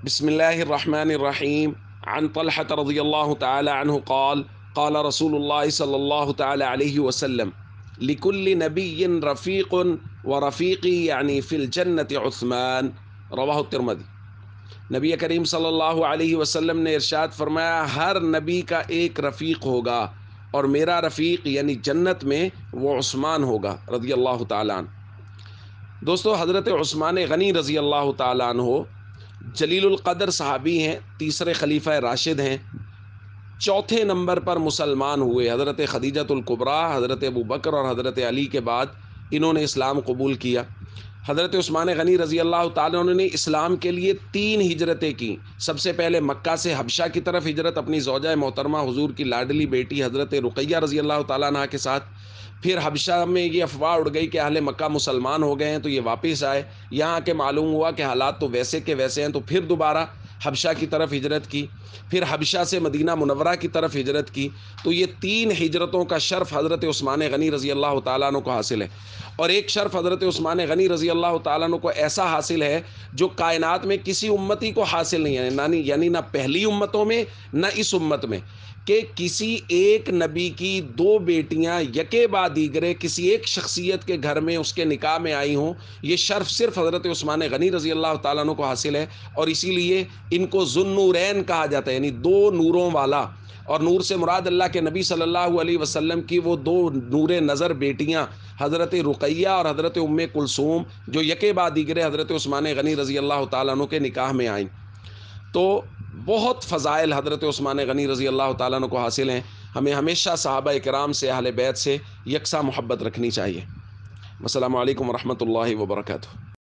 بسم الله الرحمن الرحيم. عن طلحة رضي الله تعالى عنه قال قال رسول الله صلى الله تعالى عليه وسلم لكل نبي رفيق ورفيقي يعني في الجنة عثمان رواہ الترمذی۔ نبی کریم صلی اللہ علیہ وسلم نے ارشاد فرمایا ہر نبی کا ایک رفیق ہوگا اور میرا رفیق یعنی جنت میں وہ عثمان ہوگا رضی اللہ تعالیٰ عنہ۔ دوستو، حضرت عثمان غنی رضی اللہ تعالیٰ عنہ جلیل القدر صحابی ہیں، تیسرے خلیفہ راشد ہیں، چوتھے نمبر پر مسلمان ہوئے۔ حضرت خدیجۃ الکبریٰ، حضرت ابو بکر اور حضرت علی کے بعد انہوں نے اسلام قبول کیا۔ حضرت عثمان غنی رضی اللہ تعالیٰ عنہ نے اسلام کے لیے 3 ہجرتیں کی۔ سب سے پہلے مکہ سے حبشہ کی طرف ہجرت اپنی زوجہ محترمہ حضور کی لاڈلی بیٹی حضرت رقیہ رضی اللہ تعالیٰ عنہ کے ساتھ۔ پھر حبشہ میں یہ افواہ اڑ گئی کہ اہل مکہ مسلمان ہو گئے ہیں تو یہ واپس آئے، یہاں کے معلوم ہوا کہ حالات تو ویسے کے ویسے ہیں، تو پھر دوبارہ حبشہ کی طرف ہجرت کی، پھر حبشہ سے مدینہ منورہ کی طرف ہجرت کی۔ تو یہ 3 ہجرتوں کا شرف حضرت عثمان غنی رضی اللہ تعالیٰ عنہ کو حاصل ہے، اور ایک شرف حضرت عثمان غنی رضی اللہ تعالیٰ عنہ کو ایسا حاصل ہے جو کائنات میں کسی امتی کو حاصل نہیں ہے، یعنی نہ پہلی امتوں میں نہ اس امت میں، کہ کسی ایک نبی کی 2 بیٹیاں یکے بعد دیگرے کسی ایک شخصیت کے گھر میں اس کے نکاح میں آئی ہوں۔ یہ شرف صرف حضرت عثمان غنی رضی اللہ تعالیٰ عنہ کو حاصل ہے، اور اسی لیے ان کو ذو النورین کہا جاتا ہے، یعنی 2 نوروں والا۔ اور نور سے مراد اللہ کے نبی صلی اللہ علیہ وسلم کی وہ 2 نور نظر بیٹیاں حضرت رقیہ اور حضرت ام کلثوم، جو یکے بعد دیگرے حضرت عثمان غنی رضی اللہ تعالیٰ عنہ کے نکاح میں آئیں۔ تو بہت فضائل حضرت عثمان غنی رضی اللہ تعالیٰ عنہ کو حاصل ہیں۔ ہمیں ہمیشہ صحابہ کرام سے، اہل بیت سے یکساں محبت رکھنی چاہیے۔ السلام علیکم ورحمۃ اللہ وبرکاتہ۔